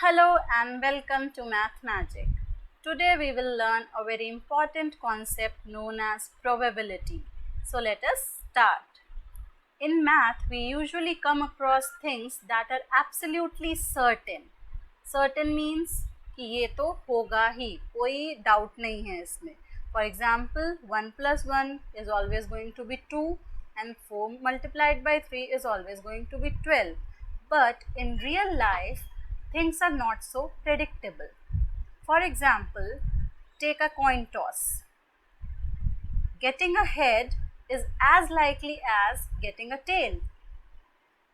Hello and welcome to Math Magic. Today we will learn a very important concept known as probability. So let us start. In math, we usually come across things that are absolutely certain. Certain means कि ये तो होगा ही, कोई doubt नहीं है इसमें. For example, 1 plus 1 is always going to be 2 and 4 multiplied by 3 is always going to be 12. But in real life, things are not so predictable. For example, take a coin toss. Getting a head is as likely as getting a tail.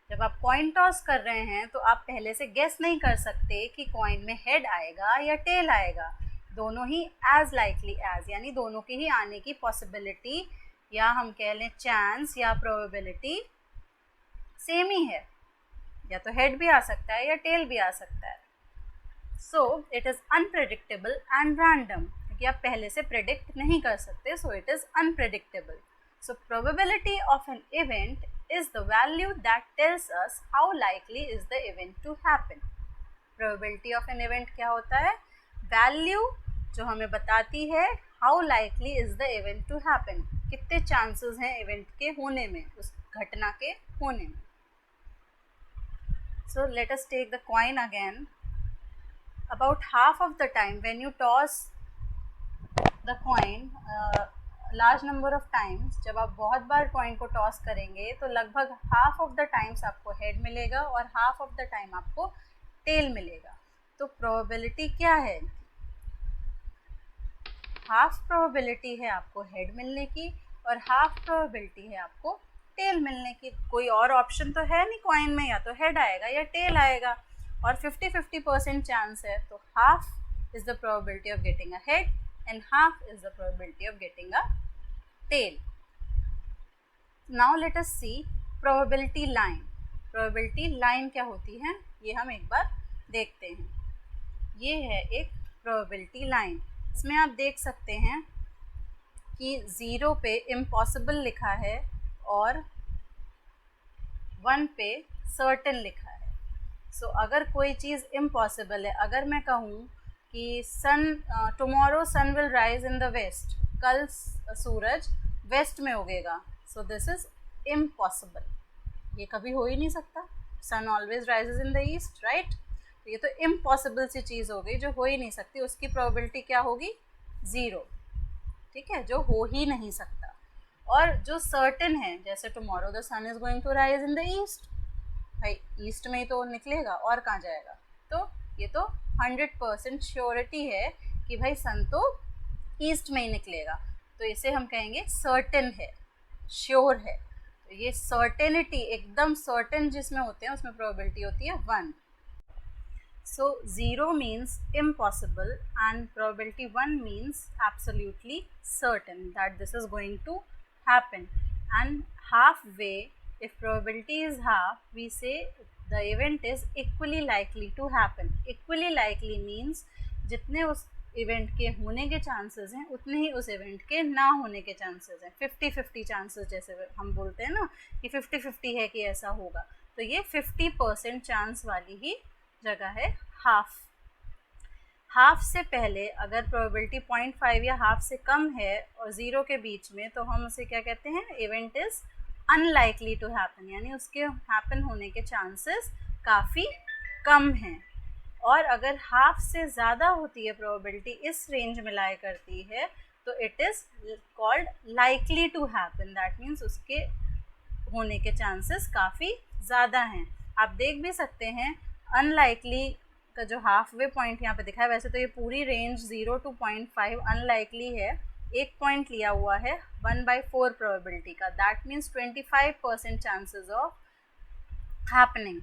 जब आप coin toss कर रहे हैं तो आप पहले से guess नहीं कर सकते कि कॉइन में हेड आएगा या टेल आएगा. दोनों ही एज लाइकली एज, यानी दोनों के ही आने की पॉसिबिलिटी या हम कह लें चांस या प्रोबेबिलिटी सेम ही है. या तो हेड भी आ सकता है या टेल भी आ सकता है. So it is unpredictable and random, क्योंकि आप पहले से प्रेडिक्ट नहीं कर सकते. So it is unpredictable. So probability of an event is the value that tells us how likely is the event to happen. Probability of an event क्या होता है? Value जो हमें बताती है how likely is the event to happen. कितने chances हैं event के होने में, उस घटना के होने में. So let us take the coin again. About half of the time when you toss the coin, large number of times, जब आप बहुत बार कॉइन को टॉस करेंगे तो लगभग हाफ ऑफ द टाइम्स आपको हेड मिलेगा और हाफ ऑफ द टाइम आपको टेल मिलेगा. तो प्रोबेबिलिटी क्या है? हाफ प्रोबेबिलिटी है आपको हेड मिलने की और हाफ प्रोबेबिलिटी है आपको टेल मिलने की. कोई और ऑप्शन तो है नहीं कॉइन में, या तो हेड आएगा या टेल आएगा. और 50-50% चांस है, तो half is the probability of getting a head and half is the probability of getting a tail. Now let us see probability line. Probability line क्या होती है ये हम एक बार देखते हैं. ये है एक probability line. इसमें आप देख सकते हैं कि 0 पे impossible लिखा है और 1 पे certain लिखा है. So अगर कोई चीज़ impossible है, अगर मैं कहूँ कि tomorrow sun will rise in the west, कल सूरज वेस्ट में उगेगा. सो दिस इज़ इम्पॉसिबल, ये कभी हो ही नहीं सकता. Sun always rises in the east, right. तो ये तो इम्पॉसिबल सी चीज़ हो गई जो हो ही नहीं सकती. उसकी प्रोबेबिलिटी क्या होगी? 0. ठीक है, जो हो ही नहीं सकता. और जो सर्टेन है, जैसे tomorrow the sun is going to rise in the east, भाई ईस्ट में ही तो निकलेगा और कहाँ जाएगा. तो ये तो 100% श्योरिटी है कि भाई सन तो ईस्ट में ही निकलेगा. तो इसे हम कहेंगे सर्टेन है, श्योर है. तो ये सर्टेनिटी, एकदम सर्टेन जिसमें होते हैं उसमें प्रोबेबिलिटी होती है 1. So 0 means impossible and probability 1 means absolutely certain that this is going to happen. And halfway, if probability is half, we say the event is equally likely to happen. Equally likely means जितने उस event के होने के chances हैं उतने ही उस event के ना होने के चांसेस हैं. 50-50 चांसेस जैसे हम बोलते हैं ना कि 50-50 है कि ऐसा होगा. तो ये 50% चांस वाली ही जगह है हाफ. हाफ से पहले अगर प्रोबेबिलिटी 0.5 या हाफ से कम है और 0 के बीच में, तो हम उसे क्या कहते हैं? Event is unlikely to happen, यानी उसके हैपन होने के चांसेस काफ़ी कम हैं. और अगर हाफ से ज़्यादा होती है प्रोबेबिलिटी, इस रेंज में लाया करती है, तो it is called likely to happen. That means उसके होने के चांसेस काफ़ी ज़्यादा हैं. आप देख भी सकते हैं अनलाइकली का जो हाफ वे पॉइंट यहाँ पे दिखा है. वैसे तो ये पूरी रेंज 0 to 0.5 अनलाइकली है. एक पॉइंट लिया हुआ है 1/4 प्रोबेबिलिटी का. That means 25% chances of happening.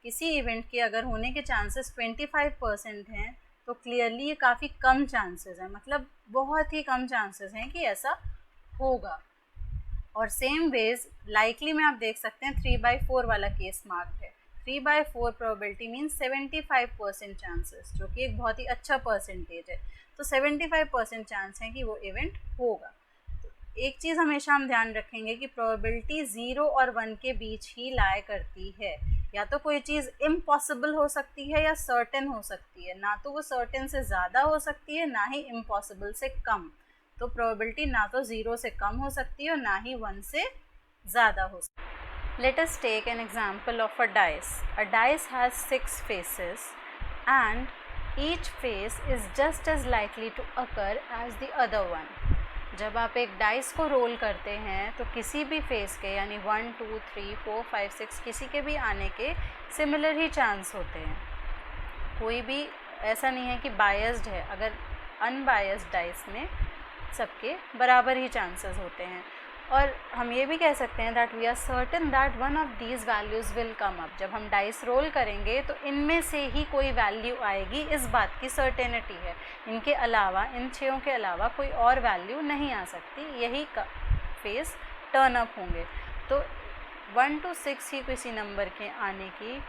किसी इवेंट के अगर होने के चांसेस 25% हैं तो क्लियरली ये काफ़ी कम चांसेस हैं, मतलब बहुत ही कम चांसेस हैं कि ऐसा होगा. और सेम वेज लाइकली में आप देख सकते हैं 3/4 वाला केस मार्क है. 3/4 प्रोबेबिलिटी मीन्स 75% चांसेस, जो कि एक बहुत ही अच्छा परसेंटेज है. तो 75% चांस है कि वो इवेंट होगा. तो एक चीज़ हमेशा हम ध्यान रखेंगे कि प्रोबेबिलिटी 0 और 1 के बीच ही लाया करती है. या तो कोई चीज़ इम्पॉसिबल हो सकती है या सर्टेन हो सकती है, ना तो वो सर्टेन से ज़्यादा हो सकती है ना ही इम्पॉसिबल से कम। तो प्रोबेबिलिटी ना तो 0 से कम हो सकती है और ना ही 1 से ज़्यादा हो सकती है। Let us take an example of a dice. A dice has 6 faces and each face is just as likely to occur as the other one. जब आप एक डाइस को रोल करते हैं तो किसी भी फेस के यानी 1 2 3 4 5 6 किसी के भी आने के सिमिलर ही चांस होते हैं। कोई भी ऐसा नहीं है कि बायस्ड है, अगर अनबायस्ड डाइस में सबके बराबर ही चांसेस होते हैं। और हम ये भी कह सकते हैं that we are certain that one of these values will come up. जब हम डाइस रोल करेंगे तो इनमें से ही कोई वैल्यू आएगी, इस बात की सर्टेनिटी है। इनके अलावा, इन 6 के अलावा कोई और वैल्यू नहीं आ सकती, यही फेस टर्न अप होंगे। तो 1 to 6 ही किसी नंबर के आने की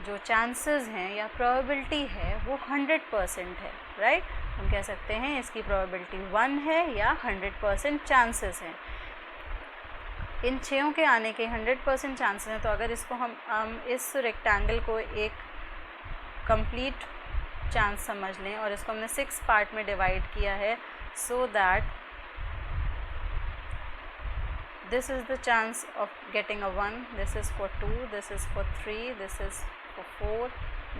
जो चांसेस हैं या प्रोबेबिलिटी है वो 100% है, राइट। हम कह सकते हैं इसकी प्रोबेबिलिटी 1 है या 100% चांसेस हैं। इन 6 के आने के 100% चांसेस हैं। तो अगर इसको हम इस रेक्टेंगल को एक कंप्लीट चांस समझ लें और इसको हमने 6 पार्ट में डिवाइड किया है, so that this is the chance of getting a 1, this is for 2, this is for 3, this is for 4,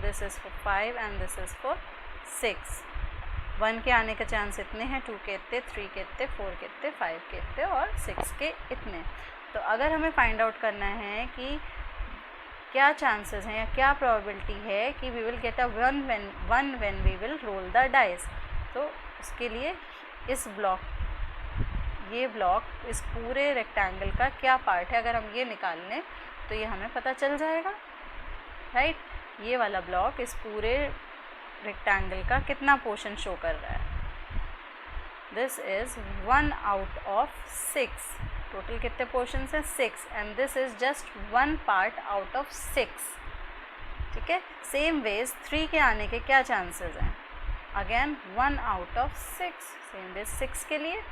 this is for 5 and this is for 6। 1 के आने का चांस इतने हैं, 2 के इतने, 3 के इतने, 4 के इतने, 5 के इतने और 6 के इतने। तो अगर हमें फाइंड आउट करना है कि क्या चांसेस हैं या क्या प्रोबेबिलिटी है कि we will get a 1 when we will roll the dice, तो उसके लिए ये ब्लॉक इस पूरे रेक्टेंगल का क्या पार्ट है, अगर हम ये निकाल लें तो ये हमें पता चल जाएगा, राइट। ये वाला ब्लॉक इस पूरे रेक्टेंगल का कितना पोर्शन शो कर रहा है। This is 1 out of 6। Total कितने पोर्शन हैं? 6, and this is just 1 part out of 6, ठीक है। सेम वेज 3 के आने के क्या चांसेस हैं? Again 1 out of 6। Same ways 6 के लिए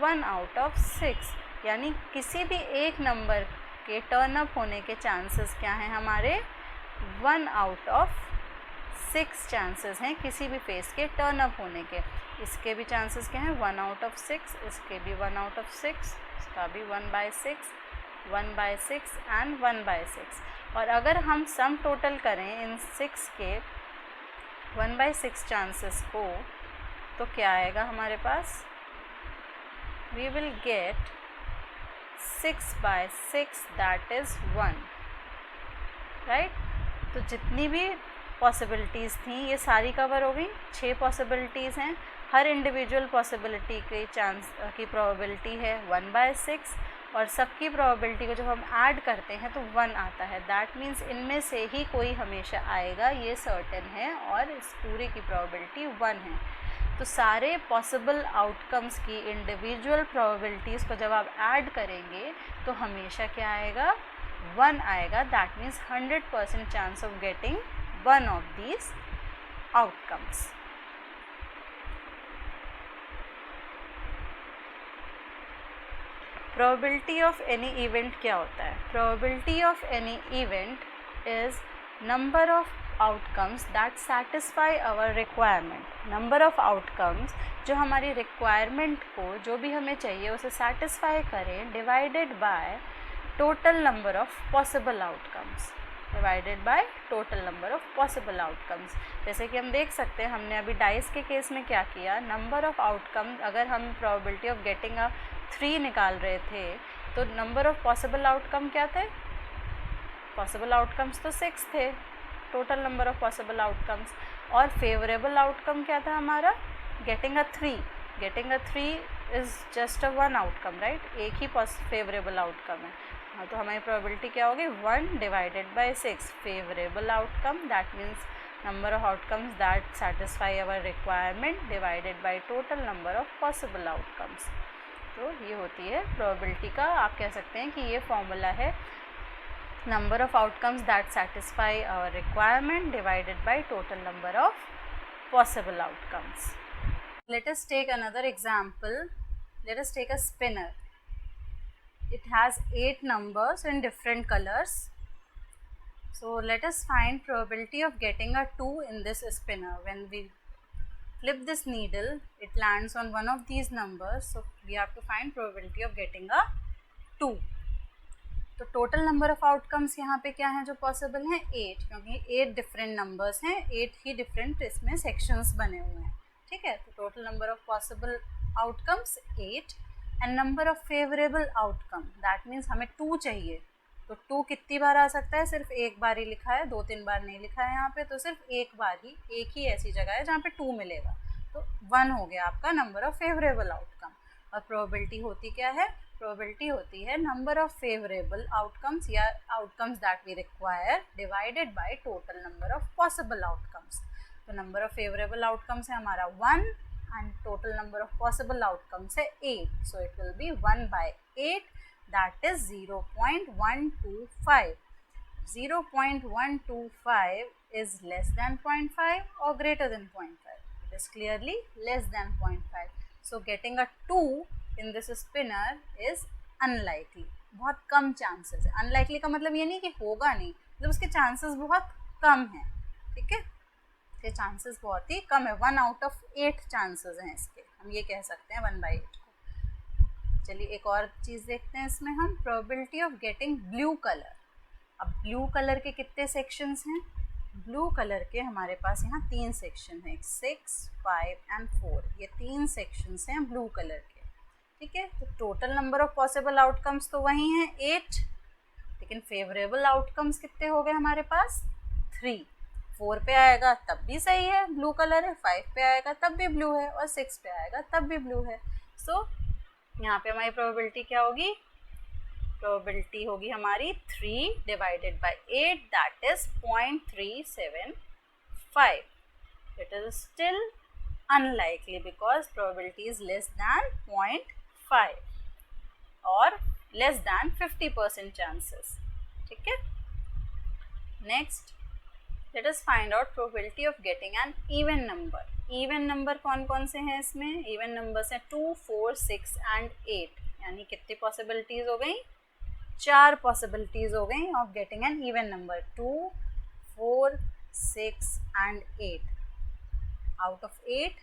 1 out of 6, यानी किसी भी एक नंबर के टर्न अप होने के चांसेस क्या हैं हमारे? 1 out of 6 चांसेस हैं किसी भी फेस के टर्न अप होने के। इसके भी चांसेस क्या हैं? 1 out of 6, इसके भी 1 out of 6, इसका भी 1/6, 1/6 एंड 1/6। और अगर हम सम टोटल करें इन 6 के 1/6 चांसेस को, तो क्या आएगा हमारे पास? we will get 6/6, that is 1, right। तो जितनी भी पॉसिबिलिटीज़ थी ये सारी कवर हो गई। 6 पॉसिबिलिटीज़ हैं, हर इंडिविजुअल पॉसिबिलिटी की की प्रोबेबिलिटी है 1/6 और सबकी प्रोबेबिलिटी को जब हम ऐड करते हैं तो 1 आता है। दैट मीन्स इनमें से ही कोई हमेशा आएगा, ये सर्टेन है और इस पूरे की प्रोबेबिलिटी 1 है। तो सारे पॉसिबल आउटकम्स की इंडिविजुअल प्रोबेबिलिटीज़ को जब आप ऐड करेंगे तो हमेशा क्या आएगा? 1 आएगा। That means 100% chance of getting one of these outcomes. Probability of any event क्या होता है? Probability of any event is number of outcomes that satisfy our requirement. Number of outcomes जो हमारी रिक्वायरमेंट को, जो भी हमें चाहिए उसे सेटिस्फाई करें, divided by total number of possible outcomes, divided by total number of possible outcomes. जैसे कि हम देख सकते हैं हमने अभी डाइस के केस में क्या किया, नंबर ऑफ आउटकम, अगर हम प्रोबेबिलिटी ऑफ गेटिंग अ 3 निकाल रहे थे तो नंबर ऑफ पॉसिबल आउटकम क्या थे? पॉसिबल आउटकम्स तो 6 थे, total number of possible outcomes. और फेवरेबल आउटकम क्या था हमारा? Getting a 3। Getting a 3 is just a 1 outcome, right. एक ही फेवरेबल आउटकम है। हाँ, तो हमारी प्रोबेबिलिटी क्या होगी? 1 divided by 6 favourable outcome, that means number of outcomes that satisfy our requirement divided by total number of possible outcomes. तो ये होती है प्रोबेबिलिटी का, आप कह सकते हैं कि ये फॉर्मूला है, number of outcomes that satisfy our requirement divided by total number of possible outcomes. Let us take another example. Let us take a spinner. It has 8 numbers in different colors. So let us find probability of getting a 2 in this spinner. When we flip this needle, it lands on one of these numbers, so we have to find probability of getting a 2. तो total number of outcomes यहाँ पे क्या है जो possible हैं 8, क्योंकि 8 different numbers हैं, 8 ही different इसमें सेक्शंस बने हुए हैं, ठीक है। तो total number of possible outcomes 8 and number of favourable outcome, that means हमें 2 चाहिए। तो 2 कितनी बार आ सकता है, सिर्फ एक बार ही लिखा है, 2-3 बार नहीं लिखा है यहाँ पे, तो सिर्फ एक बार ही, एक ही ऐसी जगह है जहाँ पे 2 मिलेगा। तो 1 हो गया आपका नंबर ऑफ फेवरेबल आउटकम। और प्रोबेबिलिटी होती क्या है, प्रोबेबिलिटी होती है नंबर ऑफ फेवरेबल आउटकम्स या outcomes that we require divided by total number of possible outcomes. तो नंबर ऑफ फेवरेबल आउटकम्स है हमारा 1 and total number of possible outcomes है 8, so it will be 1/8, that is 0.125. 0.125 is less than 0.5 or greater than 0.5. It is clearly less than 0.5. So getting a 2 in this spinner is unlikely. बहुत कम chances है। Unlikely का मतलब ये नहीं कि होगा नहीं, मतलब उसके चांसेस बहुत कम हैं, ठीक है। इसके चांसेस बहुत ही कम है, 1 out of 8 चांसेस हैं इसके, हम ये कह सकते हैं 1/8 को। चलिए एक और चीज़ देखते हैं इसमें हम, probability of getting blue colour. अब ब्लू कलर के कितने सेक्शंस हैं, ब्लू कलर के हमारे पास यहाँ 3 सेक्शन हैं, 6, 5 एंड 4, ये 3 सेक्शंस हैं ब्लू कलर के, ठीक है। तो total number of possible outcomes तो वही हैं 8, लेकिन फेवरेबल आउटकम्स कितने हो गए हमारे पास 3। 4 पे आएगा तब भी सही है, ब्लू कलर है, 5 पे आएगा तब भी ब्लू है, और 6 पे आएगा तब भी ब्लू है। सो यहाँ पे हमारी प्रोबेबिलिटी क्या होगी, प्रोबेबिलिटी होगी हमारी 3 divided by 8, that is 0.375. It is still unlikely because probability is less than 0.5 और लेस दैन 50% चांसेस, ठीक है। Next let us find out probability of getting an even number. Even number कौन कौन से हैं इसमें, इवन नंबर्स हैं 2, 4, 6 and 8, यानी कितनी पॉसिबिलिटीज हो गई, 4 पॉसिबिलिटीज हो गई of getting an even number, 2, 4, 6 and 8। Out of 8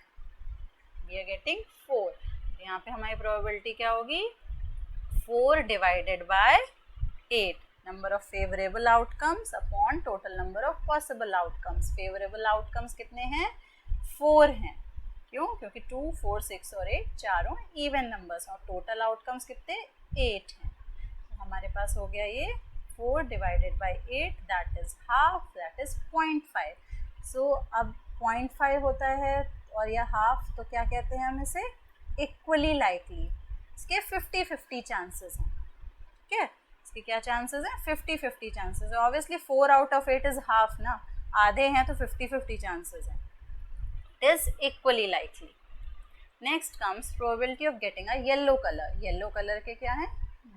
we are getting 4। यहाँ पे हमारी प्रोबेबिलिटी क्या होगी, 4 divided by 8, number of favourable outcomes upon total number of possible outcomes. Favourable outcomes कितने हैं, 4 हैं, क्यों, क्योंकि 2, 4, 6 और 8 चारों इवन नंबर्स, और टोटल आउटकम्स कितने 8 हैं। तो हमारे पास हो गया ये 4 divided by 8, that is half, that is 0.5। सो अब 0.5 होता है और या हाफ, तो क्या कहते हैं हम इसे, इक्वली लाइकली। इसके 50-50 चांसेस हैं, ठीक है, इसके क्या चांसेस हैं, 50-50 चांसेस है। Obviously 4 out of 8 is half ना, आधे हैं तो 50-50 चांसेस हैं, it is equally likely. Next comes probability of getting a yellow colour. Yellow colour के क्या है,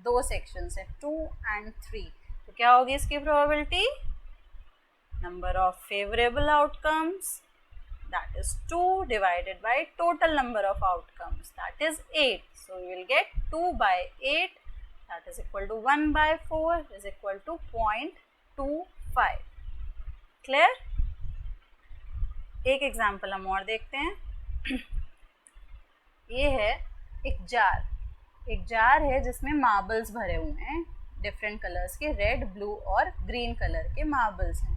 2 सेक्शंस हैं, 2 एंड 3, तो क्या होगी इसकी probability, number of favourable outcomes, that is 2 divided by total number of outcomes, that is 8. So we will get 2/8, that is equal to 1/4 is equal to 0.25. Clear? एक example हम और देखते हैं। ये है एक जार है जिसमें मार्बल्स भरे हुए हैं डिफरेंट कलर्स के, रेड, ब्लू और ग्रीन कलर के मार्बल्स हैं।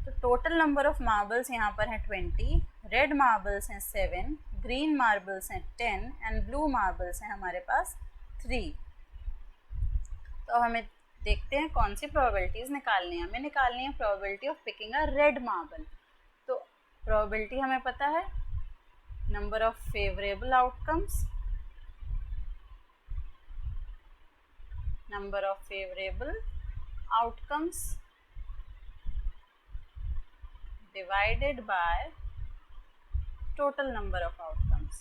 तो टोटल नंबर ऑफ मार्बल्स यहाँ पर हैं 20, रेड मार्बल्स हैं 7, ग्रीन मार्बल्स हैं 10 एंड ब्लू मार्बल्स हैं हमारे पास 3। तो हमें देखते हैं कौन सी प्रोबेबिलिटीज़ निकालनी है। हमें निकालनी है probability of picking a red marble. तो प्रोबेबिलिटी हमें पता है, number of favourable outcomes, number of favourable outcomes divided by total number of outcomes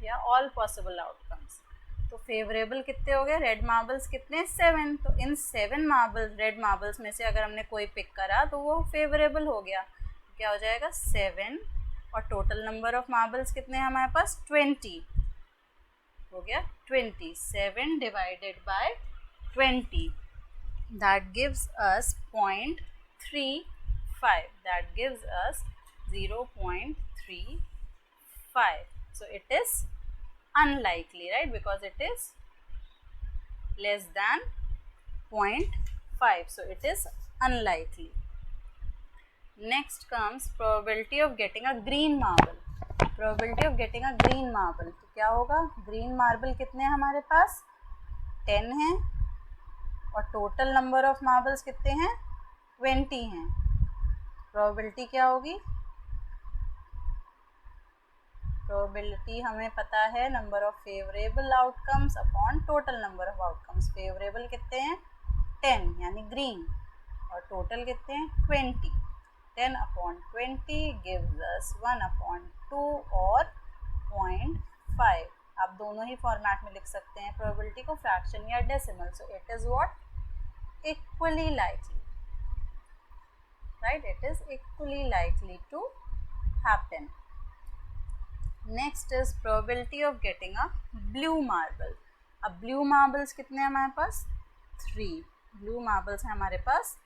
या all possible outcomes। तो फेवरेबल कितने हो गए, रेड मार्बल्स कितने 7, तो इन 7 मार्बल्स, रेड मार्बल्स में से अगर हमने कोई पिक करा तो वो फेवरेबल हो गया, क्या हो जाएगा 7, और टोटल नंबर ऑफ मार्बल्स कितने हैं हमारे पास 20 हो गया 20। 7 divided by 20, that gives us 0.35, that gives us 0.35. So it is unlikely, right, because it is less than 0.5, so it is unlikely. Next comes probability of getting a green marble. Probability of getting a green marble, तो क्या होगा, green marble कितने हैं हमारे पास, 10 हैं, और total number of marbles कितने हैं, 20 हैं. प्रोबेबिलिटी क्या होगी, प्रोबेबिलिटी हमें पता है number of favourable outcomes upon total number of outcomes. Favourable कितने हैं, 10 यानी ग्रीन, और टोटल कितने हैं, 20. 10 अपॉन 20 गिव्स अस 1/2 और 0.5. आप दोनों ही फॉर्मेट में लिख सकते हैं प्रोबेबिलिटी को, फ्रैक्शन या decimal. So it is what, equally likely, right, it is equally likely to happen. Next is probability of getting a blue marble. अब ब्लू मार्बल्स कितने हैं हमारे पास, 3. ब्लू मार्बल्स हैं हमारे पास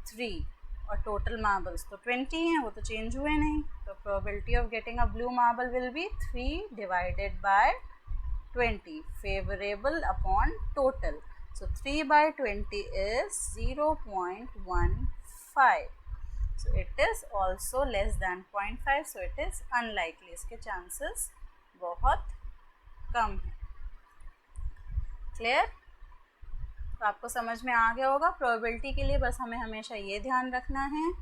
3, और टोटल मार्बल्स तो 20 हैं, वो तो चेंज हुए नहीं. तो probability of getting a blue marble will be 3 divided by 20, favourable upon total. So 3/20 is 0.15. So it is also less than 0.5, so it is unlikely. इसके chances बहुत कम हैं. क्लियर? तो आपको समझ में आ गया होगा. प्रोबेबिलिटी के लिए बस हमें हमेशा ये ध्यान रखना है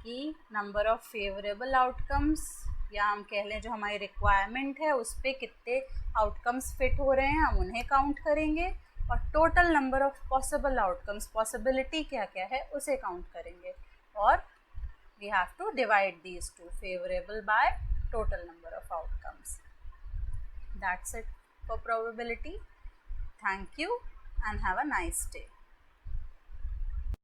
कि नंबर ऑफ फेवरेबल आउटकम्स, या हम कह लें जो हमारी रिक्वायरमेंट है उस पर कितने आउटकम्स फिट हो रहे हैं, हम उन्हें काउंट करेंगे, और total number of possible outcomes, possibility क्या क्या है उसे काउंट करेंगे, और we have to divide these two, favorable by total number of outcomes. That's it for probability. Thank you and have a nice day.